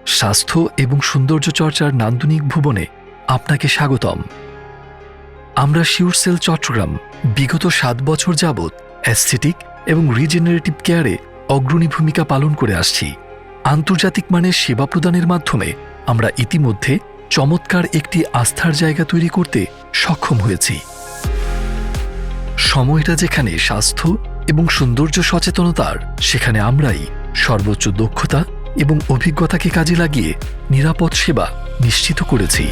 স্বাস্থ্য এবং সৌন্দর্য চর্চার নান্দনিক ভুবনে আপনাকে স্বাগতম। আমরা শিউরসেল চট্টগ্রাম বিগত 7 বছর যাবৎ অ্যাস্থেটিক এবং রিজেনারেটিভ কেয়ারে অগ্রণী ভূমিকা পালন করে আসছি। আন্তর্জাতিক মানের সেবা প্রদানের মাধ্যমে আমরা ইতিমধ্যে চমৎকার একটি আস্থার জায়গা তৈরি করতে সক্ষম হয়েছি। সময়টা যেখানে স্বাস্থ্য এবং সৌন্দর্য সচেতনতার, সেখানে আমরাই সর্বোচ্চ দক্ষতা এবং অভিজ্ঞতাকে কাজে লাগিয়ে নিরাপদ সেবা নিশ্চিত করেছি।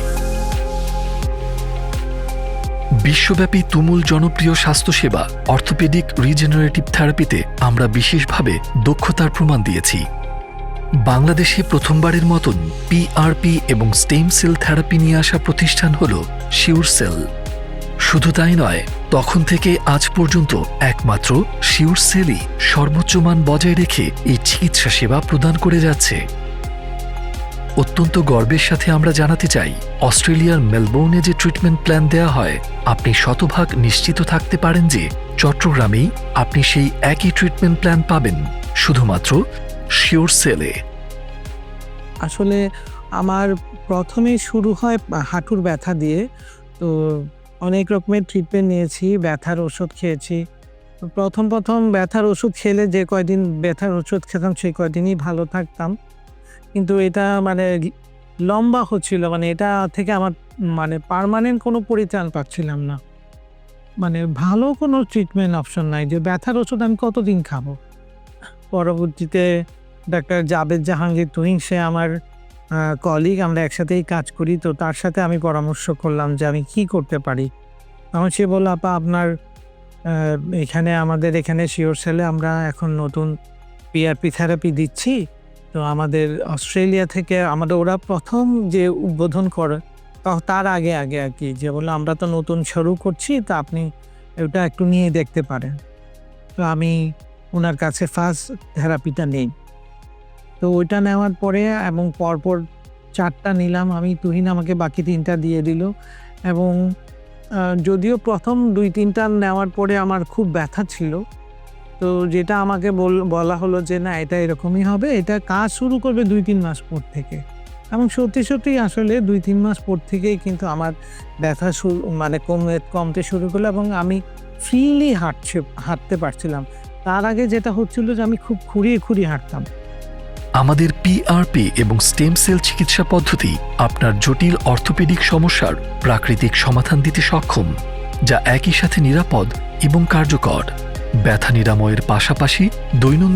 বিশ্বব্যাপী তুমুল জনপ্রিয় স্বাস্থ্যসেবা অর্থোপেডিক রিজেনারেটিভ থেরাপিতে আমরা বিশেষভাবে দক্ষতার প্রমাণ দিয়েছি। বাংলাদেশে প্রথমবারের মতন পিআরপি এবং স্টেম সেল থেরাপি নিয়ে আসা প্রতিষ্ঠান হল শিউরসেল। শুধু তাই নয়, তখন থেকে আজ পর্যন্ত একমাত্র শিউরসেলই সর্বোচ্চ মান বজায় রেখে এই চিকিৎসা সেবা প্রদান করে যাচ্ছে। অত্যন্ত গর্বের সাথে আমরা জানাতে চাই, অস্ট্রেলিয়ার মেলবোর্নে যে ট্রিটমেন্ট প্ল্যান দেয়া হয়, আপনি শতভাগ নিশ্চিত থাকতে পারেন যে চট্টগ্রামেই আপনি সেই একই ট্রিটমেন্ট প্ল্যান পাবেন, শুধুমাত্র শিউরসেলে। আসলে আমার প্রথমেই শুরু হয় হাঁটুর ব্যথা দিয়ে। তো অনেক রকমের ট্রিটমেন্ট নিয়েছি, ব্যথার ওষুধ খেয়েছি। তো প্রথম ব্যথার ওষুধ খেলে যে কয়দিন ব্যথার ওষুধ খেতাম সেই কয়দিনই ভালো থাকতাম। কিন্তু এটা লম্বা হচ্ছিল, এটা থেকে আমার পার্মানেন্ট কোনো পরিত্রাণ পাচ্ছিলাম না। ভালো কোনো ট্রিটমেন্ট অপশন নাই যে ব্যথার ওষুধ আমি কতদিন খাবো। পরবর্তীতে ডাক্তার জাবেদ জাহাঙ্গীর তুহিন, সে আমার কলিগ, আমরা একসাথেই কাজ করি। তো তার সাথে আমি পরামর্শ করলাম যে আমি কি করতে পারি। তখন সে বলল, আপা আপনার আমাদের এখানে শিউরসেলে আমরা এখন নতুন পিআরপি থেরাপি দিচ্ছি। তো আমাদের অস্ট্রেলিয়া থেকে ওরা প্রথম যে উদ্বোধন করে তার আগে আর কি, যে বললো আমরা তো নতুন শুরু করছি, তো আপনি ওটা একটু নিয়ে দেখতে পারেন। তো আমি ওনার কাছে ফার্স্ট থেরাপিটা নেই। তো ওইটা নেওয়ার পরে এবং পরপর 4টা নিলাম আমি, তুহিন আমাকে বাকি 3টা দিয়ে দিল। এবং যদিও প্রথম 2-3টা নেওয়ার পরে আমার খুব ব্যথা ছিল, তো যেটা আমাকে বলা হলো যে না, এটা এরকমই হবে, এটা কাজ শুরু করবে 2-3 মাস পর থেকে। এবং সত্যি আসলে 2-3 মাস পর থেকেই কিন্তু আমার ব্যথা কমতে শুরু করলো এবং আমি ফ্রিলি হাঁটতে পারছিলাম। তার আগে যেটা হচ্ছিল যে আমি খুব খুঁড়িয়ে হাঁটতাম। আমাদের পিআরপি এবং স্টেম সেল চিকিৎসা পদ্ধতি আপনার জটিল অর্থোপেডিক সমস্যার প্রাকৃতিক সমাধান দিতে সক্ষম, যা একই সাথে নিরাপদ এবং কার্যকর। ব্যথা নিরাময়ের পাশাপাশি দৈনন্দিন